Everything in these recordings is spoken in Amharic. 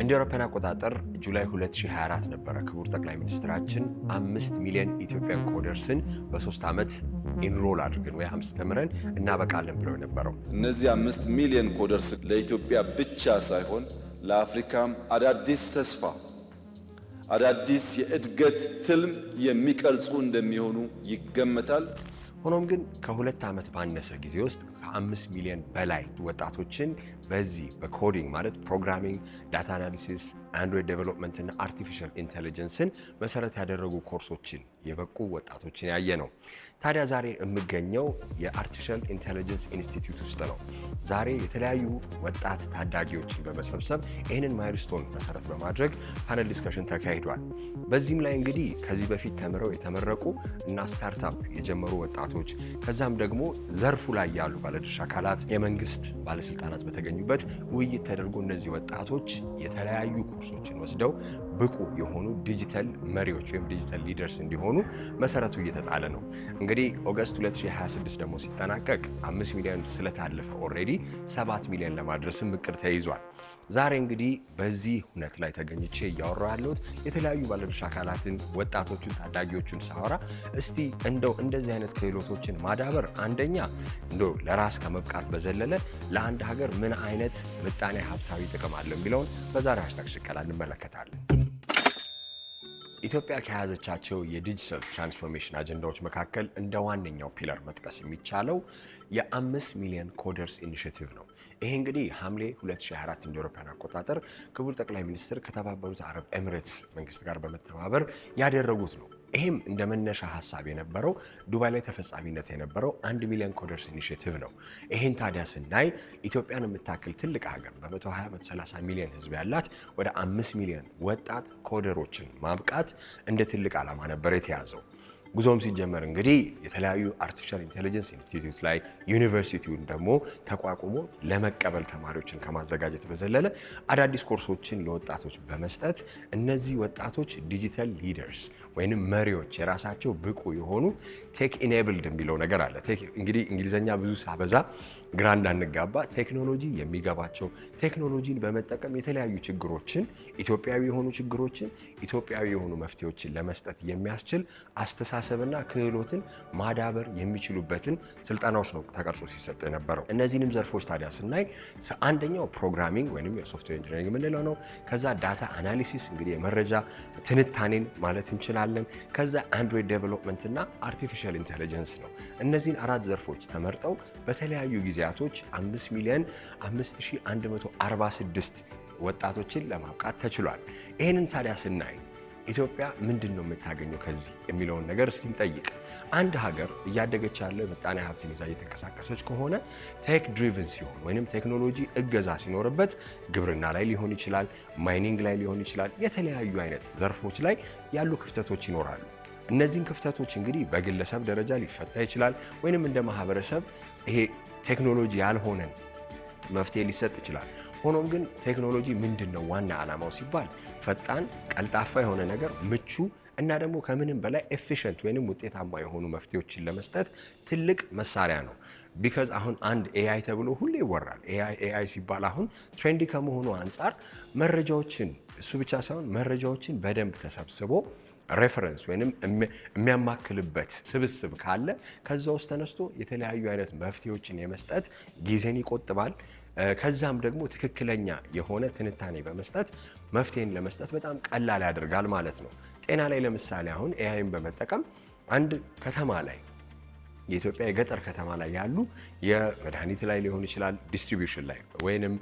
እንደ አውሮፓውያን አቆጣጠር ጁላይ 2024 ነበረ ክቡር ጠቅላይ ሚኒስትራችን 5 ሚሊዮን ኢትዮጵያን ኮደርስን በ3 ዓመት ኢንሮል አድርገን ወይ አስተምረን እናበቃለን ብለው ነበረው። እነዚህ 5 ሚሊዮን ኮደርስ ለኢትዮጵያ ብቻ ሳይሆን ለአፍሪካም አዳዲስ ተስፋ፣ አዳዲስ የእድገት ትልም የሚቀርጹ እንደሚሆኑ ይገመታል። ሆኖም ግን ከ2 ዓመት ባነሰ ጊዜ ውስጥ ከ5 ሚሊዮን በላይ ወጣቶችን በዚህ በኮዲንግ ማለት ፕሮግራሚንግ፣ ዳታ አናሊሲስ፣ አንድሮይድ ዴቨሎፕመንት እና አርቲፊሻል ኢንተለጀንስን መሰረት ያደረጉ ኮርሶችን የበቁ ወጣቶችን ያየ ነው። ታዲያ ዛሬ የምገኘው የአርቲፊሻል ኢንተለጀንስ ኢንስቲትዩት ውስጥ ነው። ዛሬ የተለያዩ ወጣት ታዳጊዎችን በመሰብሰብ ይህንን ማይልስቶን መሰረት በማድረግ ፓነል ዲስከሽን ተካሂዷል። በዚህም ላይ እንግዲህ ከዚህ በፊት ተምረው የተመረቁ እና ስታርታፕ የጀመሩ ወጣቶች ከዛም ደግሞ ዘርፉ ላይ ያሉ ባለድርሻ አካላት፣ የመንግስት ባለስልጣናት በተገኙበት ውይይት ተደርጎ እነዚህ ወጣቶች የተለያዩ ኮርሶችን ወስደው ብቁ የሆኑ ዲጂታል መሪዎች ወይም ዲጂታል ሊደርስ እንዲሆኑ መሰረቱ እየተጣለ ነው። እንግዲህ ኦገስት 2026 ደግሞ ሲጠናቀቅ 5 ሚሊዮን ስለታለፈ ኦልሬዲ 7 ሚሊዮን ለማድረስም እቅድ ተይዟል። ዛሬ እንግዲህ በዚህ ሁነት ላይ ተገኝቼ እያወራሁ ያለሁት የተለያዩ ባለድርሻ አካላትን፣ ወጣቶችን፣ ታዳጊዎችን ሳወራ እስቲ እንደው እንደዚህ አይነት ክህሎቶችን ማዳበር አንደኛ እንደው ለራስ ከመብቃት በዘለለ ለአንድ ሀገር ምን አይነት ምጣኔ ሀብታዊ ጥቅም አለው የሚለውን በዛሬ ሃሽታግ ሽቀላ እንመለከታለን። ኢትዮጵያ ከያዘቻቸው የዲጂታል ትራንስፎርሜሽን አጀንዳዎች መካከል እንደ ዋነኛው ፒለር መጥቀስ የሚቻለው የ5 ሚሊዮን ኮደርስ ኢኒሺየቲቭ ነው። ይሄ እንግዲህ ሐምሌ 2024 እንደ አውሮፓውያን አቆጣጠር ክቡር ጠቅላይ ሚኒስትር ከተባበሩት አረብ ኤሚሬትስ መንግስት ጋር በመተባበር ያደረጉት ነው። ይሄም እንደ መነሻ ሀሳብ የነበረው ዱባይ ላይ ተፈጻሚነት የነበረው 1 ሚሊዮን ኮደርስ ኢኒሺየቲቭ ነው። ይሄን ታዲያ ስናይ ኢትዮጵያን የምታክል ትልቅ ሀገር በ120-130 ሚሊዮን ህዝብ ያላት ወደ 5 ሚሊዮን ወጣት ኮደሮችን ማብቃት እንደ ትልቅ ዓላማ ነበር የተያዘው። ጉዞም ሲጀመር እንግዲህ የተለያዩ አርቲፊሻል ኢንተለጀንስ ኢንስቲትዩት ላይ ዩኒቨርሲቲውን ደግሞ ተቋቁሞ ለመቀበል ተማሪዎችን ከማዘጋጀት በዘለለ አዳዲስ ኮርሶችን ለወጣቶች በመስጠት እነዚህ ወጣቶች ዲጂታል ሊደርስ ወይንም መሪዎች የራሳቸው ብቁ የሆኑ ቴክ ኢኔብልድ የሚለው ነገር አለ። እንግዲህ እንግሊዘኛ ብዙ ሳበዛ ግራ እንዳንጋባ ቴክኖሎጂ የሚገባቸው ቴክኖሎጂን በመጠቀም የተለያዩ ችግሮችን ኢትዮጵያዊ የሆኑ ችግሮችን ኢትዮጵያዊ የሆኑ መፍትሄዎችን ለመስጠት የሚያስችል አስተሳሰብና ክህሎትን ማዳበር የሚችሉበትን ስልጠናዎች ነው ተቀርጾ ሲሰጥ የነበረው። እነዚህንም ዘርፎች ታዲያ ስናይ አንደኛው ፕሮግራሚንግ ወይም የሶፍትዌር ኢንጂነሪንግ የምንለው ነው። ከዛ ዳታ አናሊሲስ እንግዲህ የመረጃ ትንታኔን ማለት እንችላለን። ከዛ አንድሮይድ ዴቨሎፕመንት እና አርቲፊሻል ኢንተለጀንስ ነው። እነዚህን 4 ዘርፎች ተመርጠው በተለያዩ ጊዜያቶች 5 ሚሊዮን 5146 ወጣቶችን ለማብቃት ተችሏል። ይህንን ታዲያ ስናይ ኢትዮጵያ ምንድን ነው የምታገኘው ከዚህ የሚለውን ነገር እስቲ እንጠይቅ። አንድ ሀገር እያደገች ያለው የምጣኔ ሀብትን ይዛ እየተንቀሳቀሰች ከሆነ ቴክ ድሪቭን ሲሆን ወይም ቴክኖሎጂ እገዛ ሲኖርበት ግብርና ላይ ሊሆን ይችላል፣ ማይኒንግ ላይ ሊሆን ይችላል፣ የተለያዩ አይነት ዘርፎች ላይ ያሉ ክፍተቶች ይኖራሉ። እነዚህን ክፍተቶች እንግዲህ በግለሰብ ደረጃ ሊፈታ ይችላል ወይንም እንደ ማህበረሰብ ይሄ ቴክኖሎጂ ያልሆነን መፍትሄ ሊሰጥ ይችላል። ሆኖም ግን ቴክኖሎጂ ምንድነው ዋና ዓላማው ሲባል ፈጣን፣ ቀልጣፋ የሆነ ነገር ምቹ እና ደግሞ ከምንም በላይ ኤፊሽንት ወይንም ውጤታማ የሆኑ መፍትሄዎችን ለመስጠት ትልቅ መሳሪያ ነው። ቢካዝ አሁን አንድ ኤአይ ተብሎ ሁሌ ይወራል። ኤአይ ሲባል አሁን ትሬንዲ ከመሆኑ አንጻር መረጃዎችን እሱ ብቻ ሳይሆን መረጃዎችን በደንብ ተሰብስቦ ሬፈረንስ ወይንም የሚያማክልበት ስብስብ ካለ ከዛ ውስጥ ተነስቶ የተለያዩ አይነት መፍትሄዎችን የመስጠት ጊዜን ይቆጥባል። ከዛም ደግሞ ትክክለኛ የሆነ ትንታኔ በመስጠት መፍትሄን ለመስጠት በጣም ቀላል ያደርጋል ማለት ነው። ጤና ላይ ለምሳሌ አሁን ኤአይን በመጠቀም አንድ ከተማ ላይ የኢትዮጵያ የገጠር ከተማ ላይ ያሉ የመድኃኒት ላይ ሊሆን ይችላል ዲስትሪቢዩሽን ላይ ወይንም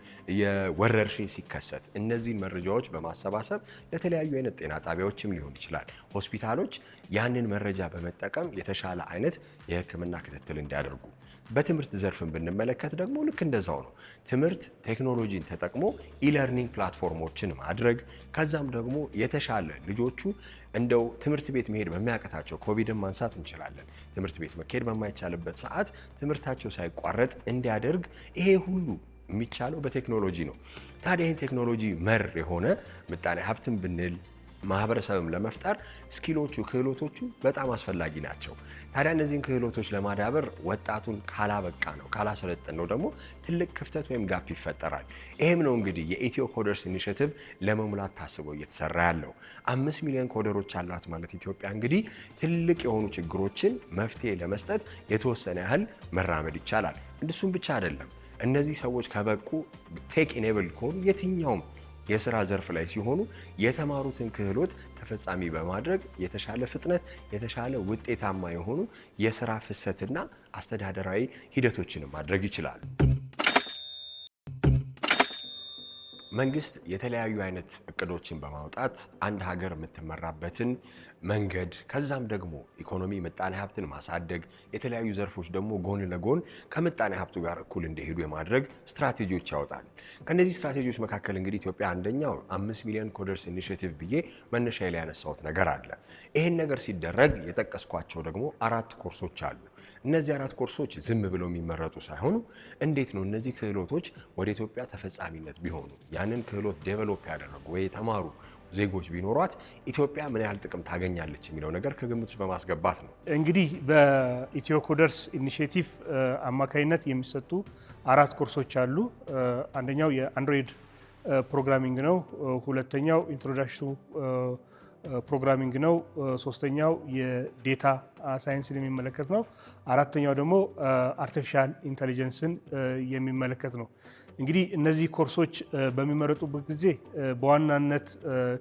የወረርሽኝ ሲከሰት እነዚህን መረጃዎች በማሰባሰብ ለተለያዩ አይነት ጤና ጣቢያዎችም ሊሆን ይችላል ሆስፒታሎች ያንን መረጃ በመጠቀም የተሻለ አይነት የሕክምና ክትትል እንዲያደርጉ። በትምህርት ዘርፍን ብንመለከት ደግሞ ልክ እንደዛው ነው። ትምህርት ቴክኖሎጂን ተጠቅሞ ኢለርኒንግ ፕላትፎርሞችን ማድረግ ከዛም ደግሞ የተሻለ ልጆቹ እንደው ትምህርት ቤት መሄድ በሚያቀታቸው ኮቪድን ማንሳት እንችላለን። ትምህርት ቤት መሄድ በማይቻልበት ሰዓት ትምህርታቸው ሳይቋረጥ እንዲያደርግ ይሄ ሁሉ የሚቻለው በቴክኖሎጂ ነው። ታዲያ ይህን ቴክኖሎጂ መር የሆነ ምጣኔ ሀብትን ብንል ማህበረሰብም ለመፍጠር ስኪሎቹ ክህሎቶቹ በጣም አስፈላጊ ናቸው። ታዲያ እነዚህን ክህሎቶች ለማዳበር ወጣቱን ካላበቃ ነው ካላሰለጠን ነው ደግሞ ትልቅ ክፍተት ወይም ጋፕ ይፈጠራል። ይሄም ነው እንግዲህ የኢትዮ ኮደርስ ኢኒሼቲቭ ለመሙላት ታስቦ እየተሰራ ያለው። 5 ሚሊዮን ኮደሮች አሏት ማለት ኢትዮጵያ እንግዲህ ትልቅ የሆኑ ችግሮችን መፍትሄ ለመስጠት የተወሰነ ያህል መራመድ ይቻላል። እንደሱም ብቻ አይደለም። እነዚህ ሰዎች ከበቁ ቴክ ኢኔብል ከሆኑ የትኛውም የስራ ዘርፍ ላይ ሲሆኑ የተማሩትን ክህሎት ተፈጻሚ በማድረግ የተሻለ ፍጥነት፣ የተሻለ ውጤታማ የሆኑ የስራ ፍሰትና አስተዳደራዊ ሂደቶችን ማድረግ ይችላል። መንግስት የተለያዩ አይነት እቅዶችን በማውጣት አንድ ሀገር የምትመራበትን መንገድ ከዛም ደግሞ ኢኮኖሚ ምጣኔ ሀብትን ማሳደግ የተለያዩ ዘርፎች ደግሞ ጎን ለጎን ከምጣኔ ሀብቱ ጋር እኩል እንዲሄዱ የማድረግ ስትራቴጂዎች ያወጣል። ከነዚህ ስትራቴጂዎች መካከል እንግዲህ ኢትዮጵያ አንደኛው 5 ሚሊዮን ኮደርስ ኢኒሼቲቭ ብዬ መነሻ ላይ ያነሳሁት ነገር አለ። ይህን ነገር ሲደረግ የጠቀስኳቸው ደግሞ 4 ኮርሶች አሉ። እነዚህ 4 ኮርሶች ዝም ብለው የሚመረጡ ሳይሆኑ እንዴት ነው እነዚህ ክህሎቶች ወደ ኢትዮጵያ ተፈጻሚነት ቢሆኑ ያንን ክህሎት ዴቨሎፕ ያደረጉ ወይ የተማሩ ዜጎች ቢኖሯት ኢትዮጵያ ምን ያህል ጥቅም ታገኛለች የሚለው ነገር ከግምት ውስጥ በማስገባት ነው። እንግዲህ በኢትዮ ኮደርስ ኢኒሼቲቭ አማካይነት የሚሰጡ 4 ኮርሶች አሉ። አንደኛው የአንድሮይድ ፕሮግራሚንግ ነው። ሁለተኛው ኢንትሮዳክሽን ፕሮግራሚንግ ነው። ሶስተኛው የዴታ ሳይንስን የሚመለከት ነው። አራተኛው ደግሞ አርቲፊሻል ኢንተለጀንስን የሚመለከት ነው። እንግዲህ እነዚህ ኮርሶች በሚመረጡበት ጊዜ በዋናነት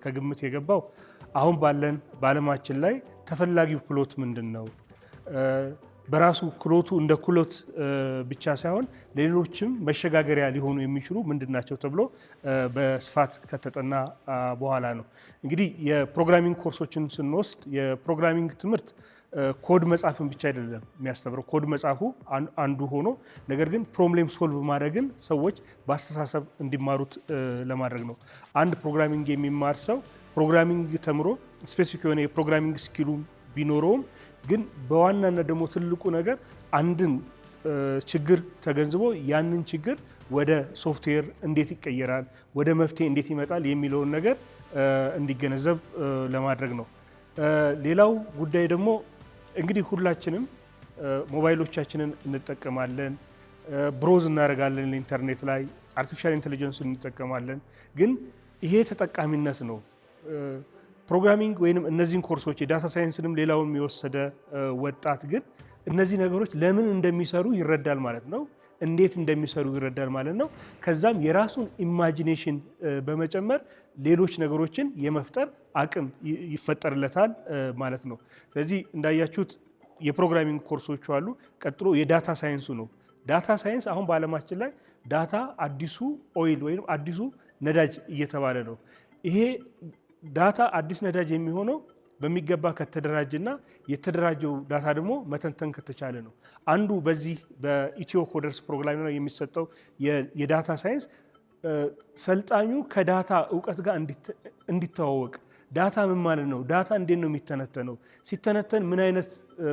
ከግምት የገባው አሁን በዓለማችን ላይ ተፈላጊው ክህሎት ምንድን ነው፣ በራሱ ክህሎቱ እንደ ክህሎት ብቻ ሳይሆን ሌሎችም መሸጋገሪያ ሊሆኑ የሚችሉ ምንድን ናቸው ተብሎ በስፋት ከተጠና በኋላ ነው። እንግዲህ የፕሮግራሚንግ ኮርሶችን ስንወስድ የፕሮግራሚንግ ትምህርት ኮድ መጻፍን ብቻ አይደለም የሚያስተምረው። ኮድ መጻፉ አንዱ ሆኖ ነገር ግን ፕሮብሌም ሶልቭ ማድረግን ሰዎች በአስተሳሰብ እንዲማሩት ለማድረግ ነው። አንድ ፕሮግራሚንግ የሚማር ሰው ፕሮግራሚንግ ተምሮ ስፔሲፊክ የሆነ የፕሮግራሚንግ ስኪሉ ቢኖረውም ግን በዋናነት ደግሞ ትልቁ ነገር አንድን ችግር ተገንዝቦ ያንን ችግር ወደ ሶፍትዌር እንዴት ይቀየራል፣ ወደ መፍትሄ እንዴት ይመጣል የሚለውን ነገር እንዲገነዘብ ለማድረግ ነው። ሌላው ጉዳይ ደግሞ እንግዲህ ሁላችንም ሞባይሎቻችንን እንጠቀማለን፣ ብሮዝ እናደርጋለን ኢንተርኔት ላይ፣ አርቲፊሻል ኢንተለጀንስ እንጠቀማለን። ግን ይሄ ተጠቃሚነት ነው። ፕሮግራሚንግ ወይንም እነዚህን ኮርሶች የዳታ ሳይንስንም ሌላውን የወሰደ ወጣት ግን እነዚህ ነገሮች ለምን እንደሚሰሩ ይረዳል ማለት ነው። እንዴት እንደሚሰሩ ይረዳል ማለት ነው። ከዛም የራሱን ኢማጂኔሽን በመጨመር ሌሎች ነገሮችን የመፍጠር አቅም ይፈጠርለታል ማለት ነው። ስለዚህ እንዳያችሁት የፕሮግራሚንግ ኮርሶቹ አሉ። ቀጥሎ የዳታ ሳይንሱ ነው። ዳታ ሳይንስ አሁን በዓለማችን ላይ ዳታ አዲሱ ኦይል ወይም አዲሱ ነዳጅ እየተባለ ነው። ይሄ ዳታ አዲስ ነዳጅ የሚሆነው በሚገባ ከተደራጀና የተደራጀው ዳታ ደግሞ መተንተን ከተቻለ ነው። አንዱ በዚህ በኢትዮ ኮደርስ ፕሮግራም ላይ የሚሰጠው የዳታ ሳይንስ ሰልጣኙ ከዳታ እውቀት ጋር እንዲተዋወቅ፣ ዳታ ምን ማለት ነው፣ ዳታ እንዴት ነው የሚተነተነው፣ ሲተነተን ምን አይነት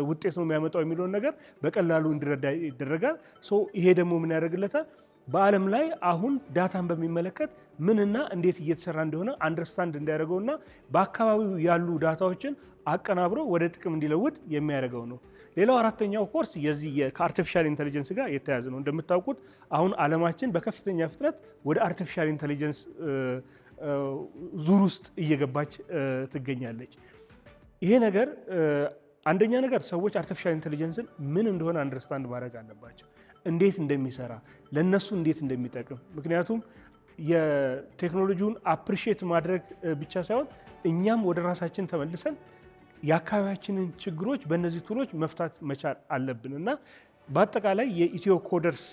ውጤት ነው የሚያመጣው የሚለውን ነገር በቀላሉ እንዲረዳ ይደረጋል። ይሄ ደግሞ ምን ያደርግለታል? በዓለም ላይ አሁን ዳታን በሚመለከት ምንና እንዴት እየተሰራ እንደሆነ አንደርስታንድ እንዲያደርገውና በአካባቢው ያሉ ዳታዎችን አቀናብሮ ወደ ጥቅም እንዲለውጥ የሚያደርገው ነው። ሌላው አራተኛው ኮርስ የዚህ ከአርቲፊሻል ኢንተለጀንስ ጋር የተያያዘ ነው። እንደምታውቁት አሁን ዓለማችን በከፍተኛ ፍጥነት ወደ አርቲፊሻል ኢንተለጀንስ ዙር ውስጥ እየገባች ትገኛለች። ይሄ ነገር አንደኛ ነገር ሰዎች አርቲፊሻል ኢንተለጀንስን ምን እንደሆነ አንደርስታንድ ማድረግ አለባቸው፣ እንዴት እንደሚሰራ፣ ለነሱ እንዴት እንደሚጠቅም። ምክንያቱም የቴክኖሎጂውን አፕሪሺየት ማድረግ ብቻ ሳይሆን እኛም ወደ ራሳችን ተመልሰን የአካባቢያችንን ችግሮች በእነዚህ ቱሎች መፍታት መቻል አለብን እና በአጠቃላይ የኢትዮ ኮደርስ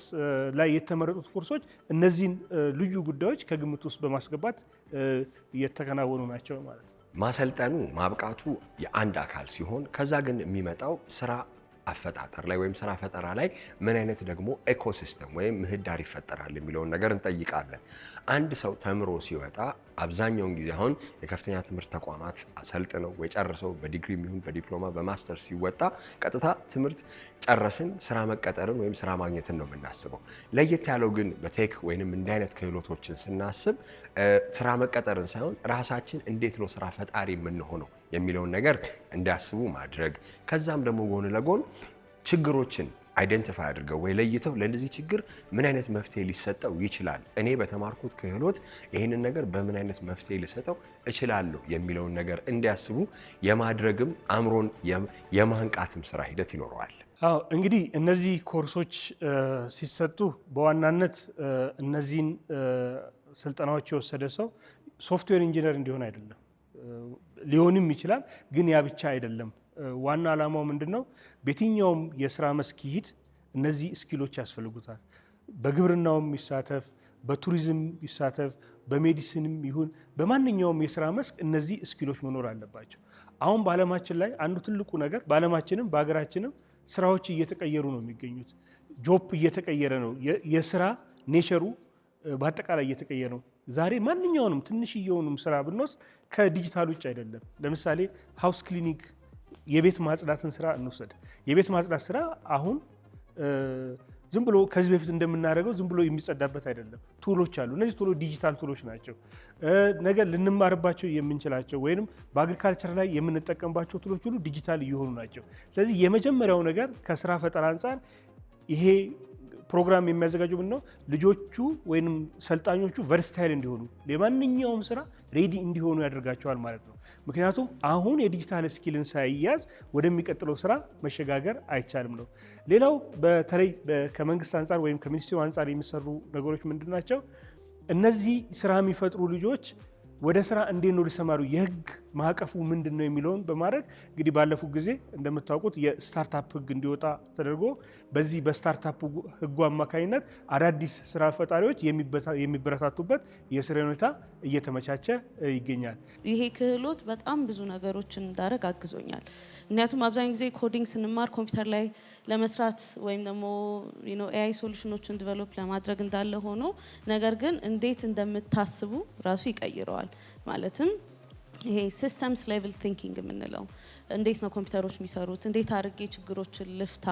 ላይ የተመረጡት ኮርሶች እነዚህን ልዩ ጉዳዮች ከግምት ውስጥ በማስገባት እየተከናወኑ ናቸው ማለት ነው። ማሰልጠኑ ማብቃቱ የአንድ አካል ሲሆን ከዛ ግን የሚመጣው ስራ አፈጣጠር ላይ ወይም ስራ ፈጠራ ላይ ምን አይነት ደግሞ ኢኮሲስተም ወይም ምህዳር ይፈጠራል የሚለውን ነገር እንጠይቃለን። አንድ ሰው ተምሮ ሲወጣ አብዛኛውን ጊዜ አሁን የከፍተኛ ትምህርት ተቋማት አሰልጥነው ወይ ጨርሰው በዲግሪ ይሁን በዲፕሎማ በማስተር ሲወጣ ቀጥታ ትምህርት ጨረስን ስራ መቀጠርን ወይም ስራ ማግኘትን ነው የምናስበው። ለየት ያለው ግን በቴክ ወይንም እንዲህ አይነት ክህሎቶችን ስናስብ ስራ መቀጠርን ሳይሆን ራሳችን እንዴት ነው ስራ ፈጣሪ የምንሆነው የሚለውን ነገር እንዲያስቡ ማድረግ፣ ከዛም ደግሞ ጎን ለጎን ችግሮችን አይደንቲፋይ አድርገው ወይ ለይተው ለዚህ ችግር ምን አይነት መፍትሄ ሊሰጠው ይችላል፣ እኔ በተማርኩት ክህሎት ይህንን ነገር በምን አይነት መፍትሄ ሊሰጠው እችላለሁ የሚለውን ነገር እንዲያስቡ የማድረግም አእምሮን የማንቃትም ስራ ሂደት ይኖረዋል። አዎ እንግዲህ እነዚህ ኮርሶች ሲሰጡ በዋናነት እነዚህን ስልጠናዎች የወሰደ ሰው ሶፍትዌር ኢንጂነር እንዲሆን አይደለም። ሊሆንም ይችላል፣ ግን ያ ብቻ አይደለም። ዋና ዓላማው ምንድነው? በየትኛውም የስራ መስክ ይሂድ እነዚህ ስኪሎች ያስፈልጉታል። በግብርናውም ይሳተፍ፣ በቱሪዝም ይሳተፍ፣ በሜዲሲንም ይሁን በማንኛውም የስራ መስክ እነዚህ ስኪሎች መኖር አለባቸው። አሁን በዓለማችን ላይ አንዱ ትልቁ ነገር በዓለማችንም በሀገራችንም ስራዎች እየተቀየሩ ነው የሚገኙት። ጆብ እየተቀየረ ነው። የስራ ኔቸሩ በአጠቃላይ እየተቀየረ ነው። ዛሬ ማንኛውንም ትንሽዬውንም ስራ ብንወስድ ከዲጂታል ውጭ አይደለም። ለምሳሌ ሃውስ ክሊኒክ የቤት ማጽዳትን ስራ እንውሰድ። የቤት ማጽዳት ስራ አሁን ዝም ብሎ ከዚህ በፊት እንደምናደርገው ዝም ብሎ የሚጸዳበት አይደለም። ቱሎች አሉ። እነዚህ ቱሎች ዲጂታል ቱሎች ናቸው። ነገር ልንማርባቸው የምንችላቸው ወይም በአግሪካልቸር ላይ የምንጠቀምባቸው ቱሎች ሁሉ ዲጂታል እየሆኑ ናቸው። ስለዚህ የመጀመሪያው ነገር ከስራ ፈጠራ አንጻር ይሄ ፕሮግራም የሚያዘጋጀው ምንድነው? ልጆቹ ወይም ሰልጣኞቹ ቨርስታይል እንዲሆኑ ለማንኛውም ስራ ሬዲ እንዲሆኑ ያደርጋቸዋል ማለት ነው። ምክንያቱም አሁን የዲጂታል ስኪልን ሳይያዝ ወደሚቀጥለው ስራ መሸጋገር አይቻልም ነው። ሌላው በተለይ ከመንግስት አንጻር ወይም ከሚኒስትሩ አንጻር የሚሰሩ ነገሮች ምንድን ናቸው? እነዚህ ስራ የሚፈጥሩ ልጆች ወደ ስራ እንዴት ነው ሊሰማሩ፣ የህግ ማዕቀፉ ምንድን ነው የሚለውን በማድረግ እንግዲህ ባለፉት ጊዜ እንደምታውቁት የስታርታፕ ህግ እንዲወጣ ተደርጎ በዚህ በስታርታፕ ህጉ አማካኝነት አዳዲስ ስራ ፈጣሪዎች የሚበረታቱበት የስራ ሁኔታ እየተመቻቸ ይገኛል። ይሄ ክህሎት በጣም ብዙ ነገሮችን እንዳደረግ አግዞኛል። ምክንያቱም አብዛኛው ጊዜ ኮዲንግ ስንማር ኮምፒውተር ላይ ለመስራት ወይም ደግሞ ኤአይ ሶሉሽኖችን ዲቨሎፕ ለማድረግ እንዳለ ሆኖ ነገር ግን እንዴት እንደምታስቡ ራሱ ይቀይረዋል። ማለትም ይሄ ሲስተምስ ሌቭል ቲንኪንግ የምንለው እንዴት ነው ኮምፒውተሮች የሚሰሩት፣ እንዴት አድርጌ ችግሮችን ልፍታ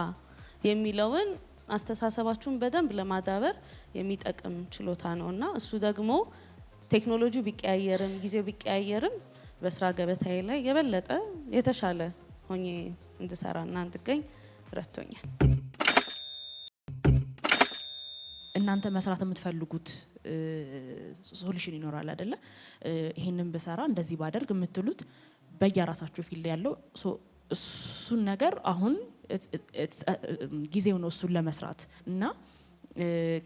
የሚለውን አስተሳሰባችሁን በደንብ ለማዳበር የሚጠቅም ችሎታ ነውና እሱ ደግሞ ቴክኖሎጂው ቢቀያየርም ጊዜው ቢቀያየርም በስራ ገበታዬ ላይ የበለጠ የተሻለ ሆኜ እንድሰራና እንድገኝ ረድቶኛል። እናንተ መስራት የምትፈልጉት ሶሉሽን ይኖራል አይደለ? ይሄንን ብሰራ እንደዚህ ባደርግ የምትሉት በየራሳችሁ ፊልድ ያለው እሱን ነገር አሁን ጊዜው ነው እሱን ለመስራት እና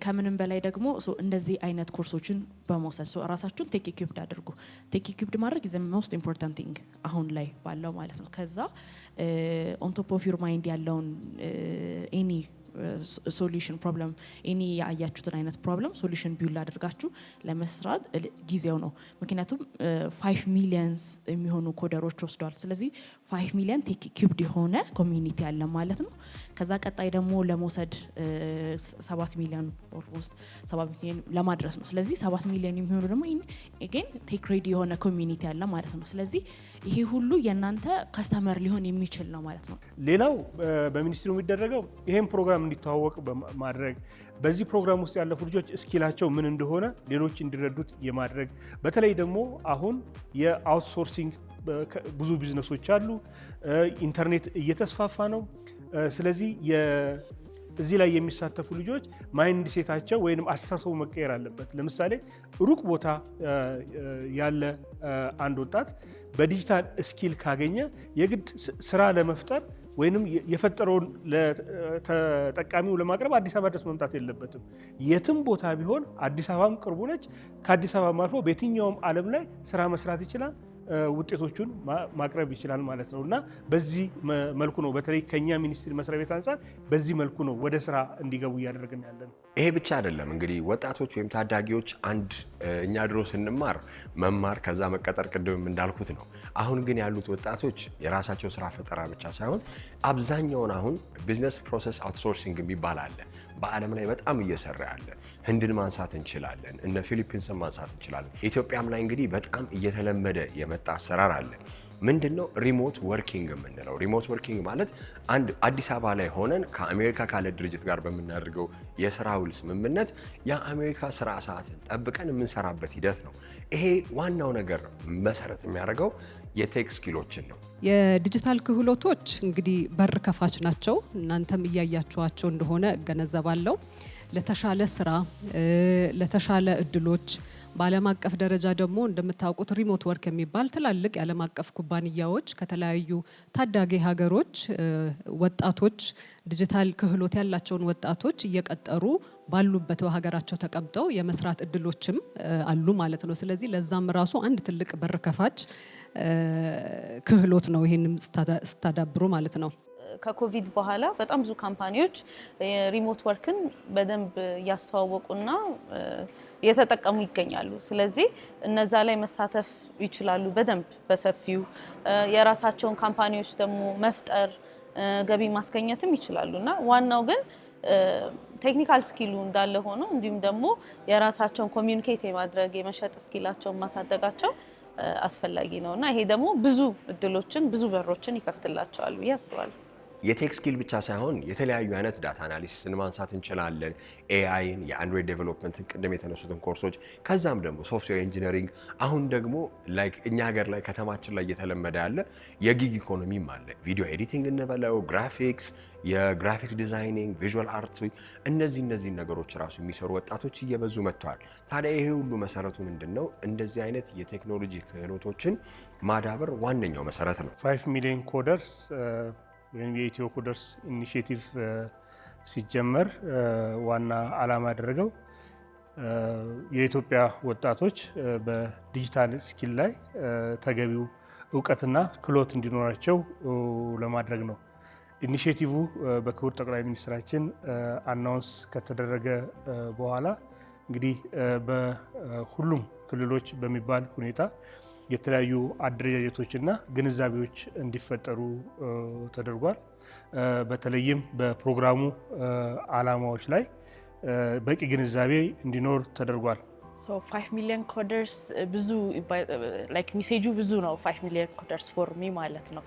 ከምንም በላይ ደግሞ እንደዚህ አይነት ኮርሶችን በመውሰድ ራሳችሁን ቴክ ኢኩዊፕድ አድርጉ። ቴክ ኢኩዊፕድ ማድረግ is the most important thing አሁን ላይ ባለው ማለት ነው። ከዛ on top of your mind ያለውን any ሶሉሽን ፕሮብለም እኔ ያያችሁትን አይነት ፕሮብለም ሶሉሽን ቢውል አድርጋችሁ ለመስራት ጊዜው ነው። ምክንያቱም 5 ሚሊየንስ የሚሆኑ ኮደሮች ወስደዋል። ስለዚህ 5 ሚሊየን ቴክ ኢኩዊፕድ የሆነ ኮሚኒቲ አለ ማለት ነው። ከዛ ቀጣይ ደግሞ ለመውሰድ 7 ሚሊዮን ኦልሞስት 7 ሚሊዮን ለማድረስ ነው። ስለዚህ 7 ሚሊዮን የሚሆኑ ደግሞ again ቴክ ሬዲ የሆነ ኮሚኒቲ አለ ማለት ነው። ስለዚህ ይሄ ሁሉ የናንተ ካስተመር ሊሆን የሚችል ነው ማለት ነው። ሌላው በሚኒስትሩ የሚደረገው ይሄን ፕሮግራም እንዲተዋወቅ በማድረግ በዚህ ፕሮግራም ውስጥ ያለፉ ልጆች እስኪላቸው ምን እንደሆነ ሌሎች እንዲረዱት የማድረግ በተለይ ደግሞ አሁን የአውትሶርሲንግ ብዙ ቢዝነሶች አሉ። ኢንተርኔት እየተስፋፋ ነው። ስለዚህ እዚህ ላይ የሚሳተፉ ልጆች ማይንድ ሴታቸው ወይም አስተሳሰቡ መቀየር አለበት። ለምሳሌ ሩቅ ቦታ ያለ አንድ ወጣት በዲጂታል ስኪል ካገኘ የግድ ስራ ለመፍጠር ወይንም የፈጠረውን ለተጠቃሚው ለማቅረብ አዲስ አበባ ድረስ መምጣት የለበትም። የትም ቦታ ቢሆን አዲስ አበባም ቅርቡ ነች። ከአዲስ አበባ አልፎ በየትኛውም ዓለም ላይ ስራ መስራት ይችላል፣ ውጤቶቹን ማቅረብ ይችላል ማለት ነው። እና በዚህ መልኩ ነው በተለይ ከኛ ሚኒስቴር መስሪያ ቤት አንጻር በዚህ መልኩ ነው ወደ ስራ እንዲገቡ እያደረግን ያለን። ይሄ ብቻ አይደለም እንግዲህ ወጣቶች ወይም ታዳጊዎች አንድ እኛ ድሮ ስንማር መማር ከዛ መቀጠር ቅድም እንዳልኩት ነው። አሁን ግን ያሉት ወጣቶች የራሳቸው ስራ ፈጠራ ብቻ ሳይሆን አብዛኛውን አሁን ቢዝነስ ፕሮሰስ አውትሶርሲንግ የሚባል አለ በዓለም ላይ በጣም እየሰራ ያለ። ህንድን ማንሳት እንችላለን፣ እነ ፊሊፒንስን ማንሳት እንችላለን። ኢትዮጵያም ላይ እንግዲህ በጣም እየተለመደ የመጣ አሰራር አለ። ምንድነው ሪሞት ወርኪንግ የምንለው? ሪሞት ወርኪንግ ማለት አንድ አዲስ አበባ ላይ ሆነን ከአሜሪካ ካለ ድርጅት ጋር በምናደርገው የስራ ውል ስምምነት የአሜሪካ ስራ ሰዓትን ጠብቀን የምንሰራበት ሂደት ነው። ይሄ ዋናው ነገር መሰረት የሚያደርገው የቴክ ስኪሎችን ነው። የዲጂታል ክህሎቶች እንግዲህ በር ከፋች ናቸው። እናንተም እያያችኋቸው እንደሆነ እገነዘባለሁ። ለተሻለ ስራ፣ ለተሻለ እድሎች በዓለም አቀፍ ደረጃ ደግሞ እንደምታውቁት ሪሞት ወርክ የሚባል ትላልቅ የዓለም አቀፍ ኩባንያዎች ከተለያዩ ታዳጊ ሀገሮች ወጣቶች ዲጂታል ክህሎት ያላቸውን ወጣቶች እየቀጠሩ ባሉበት በሀገራቸው ተቀምጠው የመስራት እድሎችም አሉ ማለት ነው። ስለዚህ ለዛም ራሱ አንድ ትልቅ በር ከፋች ክህሎት ነው፣ ይሄንም ስታዳብሩ ማለት ነው። ከኮቪድ በኋላ በጣም ብዙ ካምፓኒዎች ሪሞት ወርክን በደንብ እያስተዋወቁና እየተጠቀሙ ይገኛሉ። ስለዚህ እነዛ ላይ መሳተፍ ይችላሉ በደንብ በሰፊው። የራሳቸውን ካምፓኒዎች ደግሞ መፍጠር ገቢ ማስገኘትም ይችላሉ እና ዋናው ግን ቴክኒካል ስኪሉ እንዳለ ሆኖ እንዲሁም ደግሞ የራሳቸውን ኮሚዩኒኬት የማድረግ የመሸጥ ስኪላቸውን ማሳደጋቸው አስፈላጊ ነው እና ይሄ ደግሞ ብዙ እድሎችን ብዙ በሮችን ይከፍትላቸዋል ብዬ አስባለሁ። የቴክ ስኪል ብቻ ሳይሆን የተለያዩ አይነት ዳታ አናሊሲስን ማንሳት እንችላለን። ኤአይን፣ የአንድሮይድ ዴቨሎፕመንትን ቅድም የተነሱትን ኮርሶች፣ ከዛም ደግሞ ሶፍትዌር ኢንጂነሪንግ። አሁን ደግሞ ላይክ እኛ ሀገር ላይ ከተማችን ላይ እየተለመደ ያለ የጊግ ኢኮኖሚም አለ። ቪዲዮ ኤዲቲንግ እንበለው፣ ግራፊክስ፣ የግራፊክስ ዲዛይኒንግ፣ ቪዥዋል አርት፣ እነዚህ ነገሮች ራሱ የሚሰሩ ወጣቶች እየበዙ መጥተዋል። ታዲያ ይሄ ሁሉ መሰረቱ ምንድነው? እንደዚህ አይነት የቴክኖሎጂ ክህሎቶችን ማዳበር ዋነኛው መሰረት ነው። 5 ሚሊዮን ኮደርስ ወይም የኢትዮ ኮደርስ ኢኒሼቲቭ ሲጀመር ዋና ዓላማ ያደረገው የኢትዮጵያ ወጣቶች በዲጂታል ስኪል ላይ ተገቢው እውቀትና ክህሎት እንዲኖራቸው ለማድረግ ነው። ኢኒሼቲቭ በክቡር ጠቅላይ ሚኒስትራችን አናውንስ ከተደረገ በኋላ እንግዲህ በሁሉም ክልሎች በሚባል ሁኔታ የተለያዩ አደረጃጀቶችና ግንዛቤዎች እንዲፈጠሩ ተደርጓል። በተለይም በፕሮግራሙ ዓላማዎች ላይ በቂ ግንዛቤ እንዲኖር ተደርጓል። 5 ሚሊዮን ኮደርስ ብዙ ላይክ ሜሴጁ ብዙ ነው። 5 ሚሊዮን ኮደርስ ፎር ሚ ማለት ነው።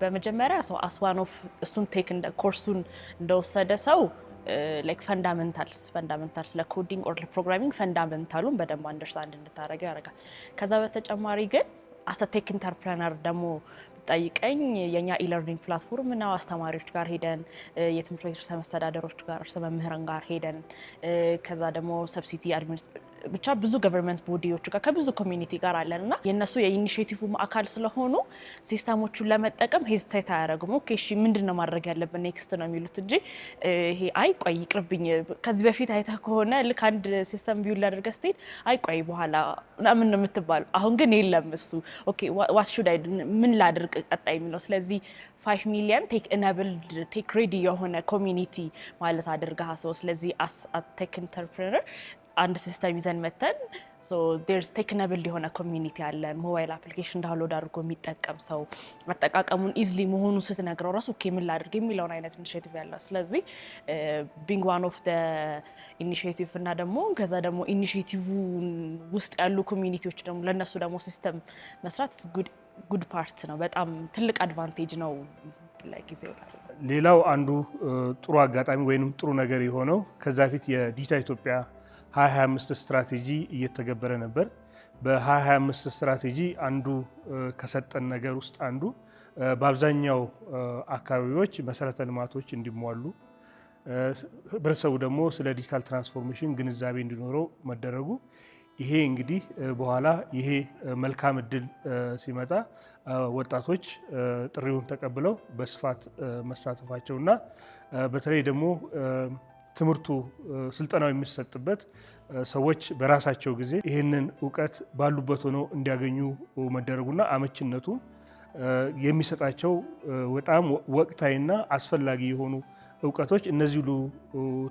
በመጀመሪያ ሰው አስዋን ኦፍ እሱን ቴክ እንደ ኮርሱን እንደወሰደ ሰው ላይክ ፈንዳሜንታልስ ለኮዲንግ ኦር ለፕሮግራሚንግ ፈንዳሜንታሉን በደንብ አንደርስታንድ እንድታደርገው ያደርጋል። ከዛ በተጨማሪ ግን አስ ቴክ ኢንተርፕረነር ደግሞ ጠይቀኝ የኛ ኢለርኒንግ ፕላትፎርም እና አስተማሪዎች ጋር ሄደን የትምህርት ቤት ርዕሰ መስተዳደሮች ጋር ርዕሰ መምህራን ጋር ሄደን ከዛ ደግሞ ሰብሲቲ ብቻ ብዙ ገቨርንመንት ቦዲዎች ጋር ከብዙ ኮሚኒቲ ጋር አለንና የነሱ የኢኒሼቲቭ ማዕከል ስለሆኑ ሲስተሞቹን ለመጠቀም ሄዚቴት አያደርጉም። ኦኬ እሺ ምንድነው ማድረግ ያለብን ኔክስት ነው የሚሉት እንጂ ይሄ አይ ቆይ ይቅርብኝ ከዚህ በፊት አይተህ ከሆነ ልክ አንድ ሲስተም ቢውል አድርገህ ስትሄድ አይ ቆይ በኋላ ምን ነው የምትባለው። አሁን ግን የለም እሱ ኦኬ ዋት ሹድ አይ ምን ላድርግ ቀጣይ የሚለው። ስለዚህ 5 ሚሊዮን ቴክ ኢናብልድ ቴክ ሬዲ የሆነ ኮሚኒቲ ማለት አድርገህ አስበው። ስለዚህ አስ ቴክ ኢንተርፕረነር አንድ ሲስተም ይዘን መተን ዴርስ ቴክነብል የሆነ ኮሚኒቲ አለን። ሞባይል አፕሊኬሽን ዳውንሎድ አድርጎ የሚጠቀም ሰው አጠቃቀሙን ኢዝሊ መሆኑ ስትነግረው ራሱ ኦኬ ምን ላድርግ የሚለውን አይነት ኢኒሼቲቭ ያለው። ስለዚህ ቢንግ ዋን ኦፍ ደ ኢኒሼቲቭ እና ደግሞ ከዛ ደግሞ ኢኒሼቲቭ ውስጥ ያሉ ኮሚኒቲዎች ደግሞ ለነሱ ደግሞ ሲስተም መስራት ጉድ ፓርት ነው። በጣም ትልቅ አድቫንቴጅ ነው ለጊዜው። ሌላው አንዱ ጥሩ አጋጣሚ ወይም ጥሩ ነገር የሆነው ከዛ ፊት የዲጂታል ኢትዮጵያ 2025 ስትራቴጂ እየተገበረ ነበር። በ2025 ስትራቴጂ አንዱ ከሰጠን ነገር ውስጥ አንዱ በአብዛኛው አካባቢዎች መሰረተ ልማቶች እንዲሟሉ፣ ህብረተሰቡ ደግሞ ስለ ዲጂታል ትራንስፎርሜሽን ግንዛቤ እንዲኖረው መደረጉ ይሄ እንግዲህ በኋላ ይሄ መልካም እድል ሲመጣ ወጣቶች ጥሪውን ተቀብለው በስፋት መሳተፋቸውና በተለይ ደግሞ ትምህርቱ ስልጠናው የሚሰጥበት ሰዎች በራሳቸው ጊዜ ይህንን እውቀት ባሉበት ሆነው እንዲያገኙ መደረጉና አመችነቱ የሚሰጣቸው በጣም ወቅታዊና አስፈላጊ የሆኑ እውቀቶች እነዚህ ሁሉ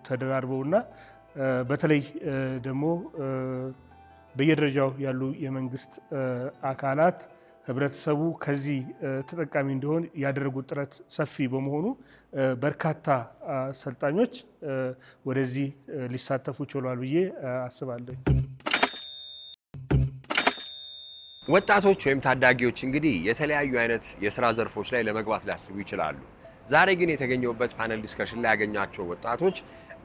ተደራርበውና በተለይ ደግሞ በየደረጃው ያሉ የመንግስት አካላት ህብረተሰቡ ከዚህ ተጠቃሚ እንዲሆን ያደረጉት ጥረት ሰፊ በመሆኑ በርካታ ሰልጣኞች ወደዚህ ሊሳተፉ ችለዋል ብዬ አስባለሁ። ወጣቶች ወይም ታዳጊዎች እንግዲህ የተለያዩ አይነት የስራ ዘርፎች ላይ ለመግባት ሊያስቡ ይችላሉ። ዛሬ ግን የተገኘውበት ፓነል ዲስከሽን ላይ ያገኛቸው ወጣቶች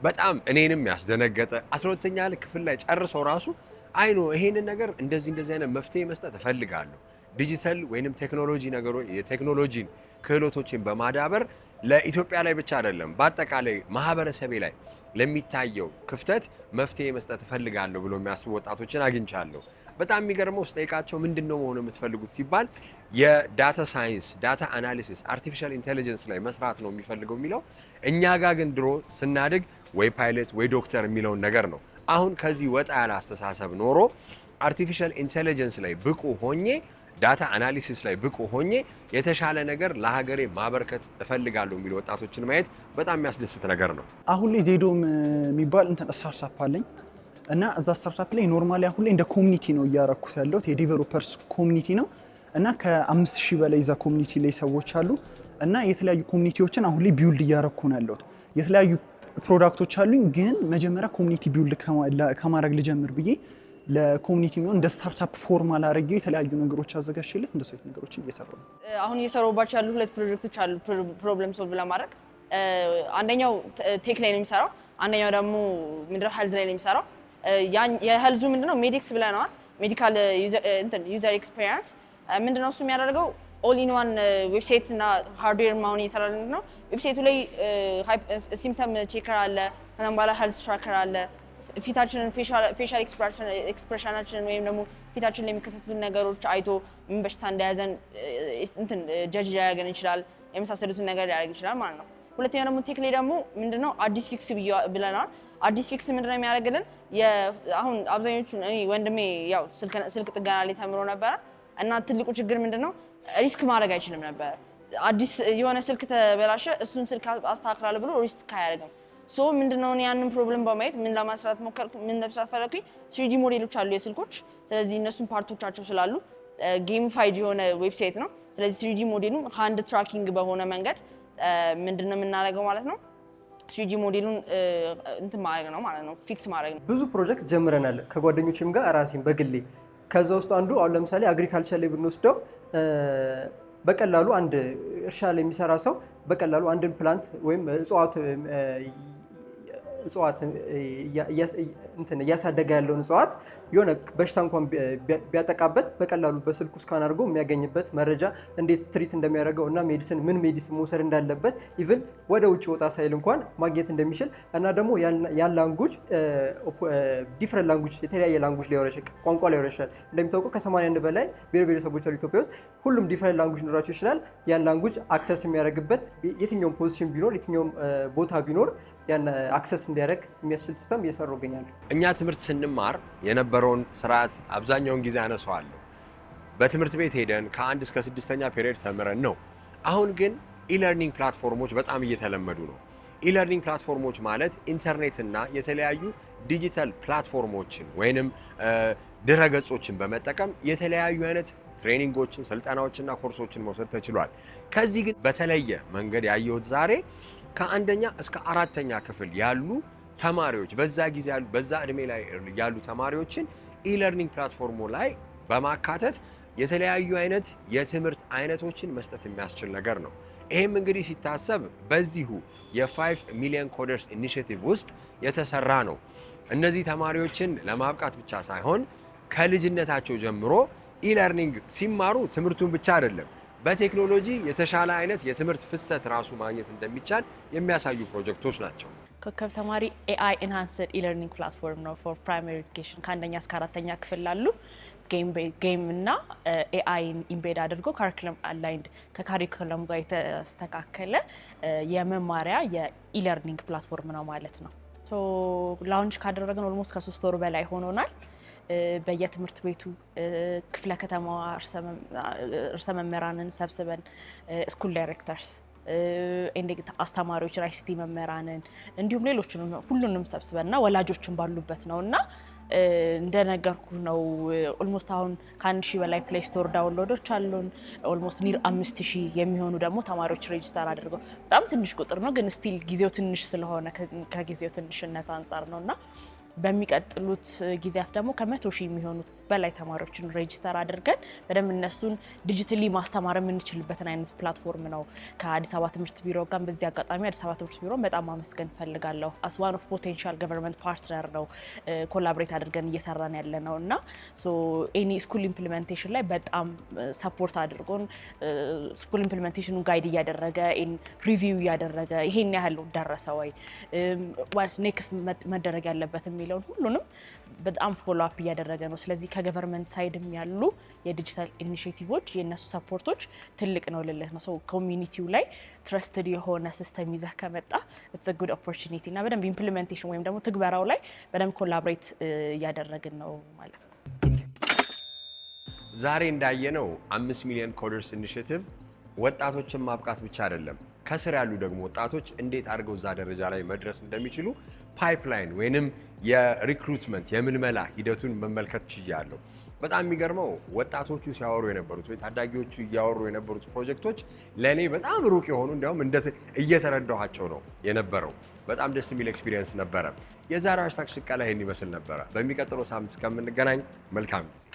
በጣም እኔንም ያስደነገጠ 12ኛ ክፍል ላይ ጨርሰው ራሱ አይኖ ይሄንን ነገር እንደዚህ አይነት መፍትሄ መስጠት እፈልጋለሁ፣ ዲጂታል ወይንም ቴክኖሎጂ ነገሮች የቴክኖሎጂን ክህሎቶችን በማዳበር ለኢትዮጵያ ላይ ብቻ አይደለም በአጠቃላይ ማህበረሰቤ ላይ ለሚታየው ክፍተት መፍትሄ መስጠት እፈልጋለሁ ብሎ የሚያስቡ ወጣቶችን አግኝቻለሁ። በጣም የሚገርመው ስጠይቃቸው ምንድነው መሆን የምትፈልጉት ሲባል የዳታ ሳይንስ፣ ዳታ አናሊሲስ፣ አርቲፊሻል ኢንተለጀንስ ላይ መስራት ነው የሚፈልገው የሚለው እኛ ጋር ግን ድሮ ስናድግ ወይ ፓይለት ወይ ዶክተር የሚለውን ነገር ነው። አሁን ከዚህ ወጣ ያለ አስተሳሰብ ኖሮ አርቲፊሻል ኢንተለጀንስ ላይ ብቁ ሆኜ ዳታ አናሊሲስ ላይ ብቁ ሆኜ የተሻለ ነገር ለሀገሬ ማበርከት እፈልጋለሁ የሚሉ ወጣቶችን ማየት በጣም የሚያስደስት ነገር ነው። አሁን ላይ ዜዶም የሚባል ስታርታፕ አለኝ እና እዛ ስታርታፕ ላይ ኖርማሊ አሁን ላይ እንደ ኮሚኒቲ ነው እያረኩት ያለሁት። የዲቨሎፐርስ ኮሚኒቲ ነው እና ከ5000 በላይ እዛ ኮሚኒቲ ላይ ሰዎች አሉ እና የተለያዩ ኮሚኒቲዎችን አሁን ላይ ቢውልድ እያረኩ ነው ያለሁት። የተለያዩ ፕሮዳክቶች አሉኝ፣ ግን መጀመሪያ ኮሚኒቲ ቢውልድ ከማድረግ ልጀምር ብዬ ለኮሚኒቲ የሚሆን እንደ ስታርታፕ ፎርማል አድርጌ የተለያዩ ነገሮች አዘጋጅቼለት እንደሱ አይነት ነገሮች እየሰራሁ ነው። አሁን እየሰራሁባቸው ያሉ 2 ፕሮጀክቶች አሉ ፕሮብለም ሶልቭ ለማድረግ። አንደኛው ቴክ ላይ ነው የሚሰራው፣ አንደኛው ደግሞ ምንድነው ሄልዝ ላይ ነው የሚሰራው። የሄልዙ ምንድነው ሜዲክስ ብለናል፣ ሜዲካል ዩዘር ኤክስፒሪየንስ ምንድነው እሱ የሚያደርገው ኦል ኢን ዋን ዌብሳይት እና ሃርድዌር ማሁን እየሰራን ነው። ዌብሳይቱ ላይ ሲምፕተም ቼከር አለ፣ ከዛም በኋላ ሄልዝ ትራከር አለ። ፊታችንን ፌሻል ኤክስፕሬሽናችንን ወይም ደግሞ ፊታችን ላይ የሚከሰቱትን ነገሮች አይቶ ምን በሽታ እንደያዘን ጀጅ ሊያደርገን ይችላል፣ የመሳሰሉትን ነገር ሊያደርግ ይችላል ማለት ነው። ሁለተኛው ደግሞ ቴክ ላይ ደግሞ ምንድነው አዲስ ፊክስ ብለናል። አዲስ ፊክስ ምንድነው የሚያደርግልን? አሁን አብዛኞቹ እኔ ወንድሜ ያው ስልክ ጥገና ላይ ተምሮ ነበረ እና ትልቁ ችግር ምንድነው ሪስክ ማድረግ አይችልም ነበር። አዲስ የሆነ ስልክ ተበላሸ፣ እሱን ስልክ አስተካክላለሁ ብሎ ሪስክ አያደርግም። ሶ ምንድነው ያንን ፕሮብለም በማየት ምን ለማስራት ሞከርኩ፣ ምን ለመስራት ፈለኩኝ። 3D ሞዴሎች አሉ የስልኮች፣ ስለዚህ እነሱን ፓርቶቻቸው ስላሉ ጌሚፋይድ የሆነ ዌብሳይት ነው። ስለዚህ 3D ሞዴሉ ሃንድ ትራኪንግ በሆነ መንገድ ምንድነው የምናደርገው ማለት ነው 3D ሞዴሉን እንትን ማድረግ ነው ማለት ነው፣ ፊክስ ማድረግ ነው። ብዙ ፕሮጀክት ጀምረናል ከጓደኞችም ጋር ራሴም በግሌ። ከዛ ውስጥ አንዱ አሁን ለምሳሌ አግሪካልቸር ላይ ብንወስደው በቀላሉ አንድ እርሻ ላይ የሚሰራ ሰው በቀላሉ አንድን ፕላንት ወይም እጽዋት እያሳደገ ያለውን እጽዋት የሆነ በሽታ እንኳን ቢያጠቃበት በቀላሉ በስልኩ ስካን አድርጎ የሚያገኝበት መረጃ እንዴት ትሪት እንደሚያደርገው እና ምን ሜዲሲን መውሰድ እንዳለበት ኢቭን ወደ ውጭ ወጣ ሳይል እንኳን ማግኘት እንደሚችል እና ደግሞ ያን ላንጉጅ ዲፍረንት ላንጉጅ የተለያየ ላንጉጅ ሊያወራ ይችላል፣ ቋንቋ ሊያወራ ይችላል። እንደሚታወቀው ከ81 በላይ ብሔር ብሔረሰቦች አሉ ኢትዮጵያ ውስጥ። ሁሉም ዲፍረንት ላንጉጅ ሊኖራቸው ይችላል። ያን ላንጉጅ አክሰስ የሚያደርግበት የትኛውም ፖዚሽን ቢኖር የትኛውም ቦታ ቢኖር ያን አክሰስ እንዲያደርግ የሚያስችል ሲስተም እየሰሩ ይገኛሉ። እኛ ትምህርት ስንማር የነበረውን ስርዓት አብዛኛውን ጊዜ አነሳዋለሁ። በትምህርት ቤት ሄደን ከ1 እስከ 6ኛ ፔሪየድ ተምረን ነው። አሁን ግን ኢለርኒንግ ፕላትፎርሞች በጣም እየተለመዱ ነው። ኢለርኒንግ ፕላትፎርሞች ማለት ኢንተርኔትና የተለያዩ ዲጂታል ፕላትፎርሞችን ወይንም ድረገጾችን በመጠቀም የተለያዩ አይነት ትሬኒንጎችን፣ ስልጠናዎችና ኮርሶችን መውሰድ ተችሏል። ከዚህ ግን በተለየ መንገድ ያየሁት ዛሬ ከ1ኛ እስከ 4ኛ ክፍል ያሉ ተማሪዎች በዛ እድሜ ላይ ያሉ ተማሪዎችን ኢለርኒንግ ፕላትፎርሙ ላይ በማካተት የተለያዩ አይነት የትምህርት አይነቶችን መስጠት የሚያስችል ነገር ነው። ይሄም እንግዲህ ሲታሰብ በዚሁ የ5 ሚሊዮን ኮደርስ ኢኒሺየቲቭ ውስጥ የተሰራ ነው። እነዚህ ተማሪዎችን ለማብቃት ብቻ ሳይሆን ከልጅነታቸው ጀምሮ ኢለርኒንግ ሲማሩ ትምህርቱን ብቻ አይደለም በቴክኖሎጂ የተሻለ አይነት የትምህርት ፍሰት ራሱ ማግኘት እንደሚቻል የሚያሳዩ ፕሮጀክቶች ናቸው። ኮከብ ተማሪ ኤአይ ኢንሃንስድ ኢለርኒንግ ፕላትፎርም ነው ፎር ፕራይመሪ ኤዱኬሽን ከ1ኛ እስከ 4ኛ ክፍል ላሉ ጌም እና ኤአይን ኢምቤድ አድርጎ ካሪኩለም አላይንድ ከካሪኩለም ጋር የተስተካከለ የመማሪያ የኢለርኒንግ ፕላትፎርም ነው ማለት ነው። ሶ ላውንች ካደረግን ኦልሞስት ከ3 ወር በላይ ሆኖናል። በየትምህርት ቤቱ ክፍለ ከተማ እርሰ መምህራንን ሰብስበን ስኩል ዳይሬክተርስ አስተማሪዎች አይሲቲ መምህራንን እንዲሁም ሌሎችንም ሁሉንም ሰብስበንና ወላጆችን ባሉበት ነውና እንደነገርኩ ነው ኦልሞስት አሁን ከ1000 በላይ ፕሌይ ስቶር ዳውንሎዶች አሉን። ኦልሞስት ኒር 5000 የሚሆኑ ደግሞ ተማሪዎች ሬጂስተር አድርገው በጣም ትንሽ ቁጥር ነው፣ ግን ስቲል ጊዜው ትንሽ ስለሆነ ከጊዜው ትንሽነት አንፃር ነውና በሚቀጥሉት ጊዜያት ደግሞ ከ100,000 የሚሆኑ በላይ ተማሪዎችን ሬጂስተር አድርገን በደንብ እነሱን ዲጂታሊ ማስተማር የምንችልበትን አይነት ፕላትፎርም ነው ከአዲስ አበባ ትምህርት ቢሮ ጋር በዚህ አጋጣሚ አዲስ አበባ ትምህርት ቢሮ በጣም ማመስገን ፈልጋለሁ። አስ ዋን ኦፍ ፖቴንሻል ገቨርንመንት ፓርትነር ነው ኮላቦሬት አድርገን እየሰራን ያለ ነው እና ሶ ኤኒ ስኩል ኢምፕሊሜንቴሽን ላይ በጣም ሰፖርት አድርጎን ስኩል ኢምፕሊሜንቴሽኑ ጋይድ እያደረገ ሪቪው እያደረገ ይሄን ያህል ደረሰ ወይ ዋትስ ኔክስት መደረግ ያለበት የሚለውን ሁሉንም በጣም ፎሎ አፕ እያደረገ ነው። ስለዚህ ከገቨርንመንት ሳይድም ያሉ የዲጂታል ኢኒሺዬቲቮች የነሱ ሰፖርቶች ትልቅ ነው ልልህ ነው። ሶ ኮሚኒቲው ላይ ትረስትድ የሆነ ሲስተም ይዘህ ከመጣ ኢትስ አ ጉድ ኦፖርቹኒቲ እና በደንብ ኢምፕሊሜንቴሽን ወይም ደግሞ ትግበራው ላይ በደንብ ኮላቦሬት እያደረግን ነው ማለት ነው። ዛሬ እንዳየነው 5 ሚሊዮን ኮደርስ ኢኒሺዬቲቭ ወጣቶችን ማብቃት ብቻ አይደለም፣ ከስር ያሉ ደግሞ ወጣቶች እንዴት አድርገው እዛ ደረጃ ላይ መድረስ እንደሚችሉ ፓይፕላይን ወይንም የሪክሩትመንት የምልመላ ሂደቱን መመልከት ችያለሁ። በጣም የሚገርመው ወጣቶቹ ሲያወሩ የነበሩት ወይ ታዳጊዎቹ እያወሩ የነበሩት ፕሮጀክቶች ለእኔ በጣም ሩቅ የሆኑ እንዲያውም እየተረዳኋቸው ነው የነበረው። በጣም ደስ የሚል ኤክስፒሪየንስ ነበረ። የዛሬው ሃሽታግ ሽቀላ ይህን ይመስል ነበረ። በሚቀጥለው ሳምንት እስከምንገናኝ መልካም ጊዜ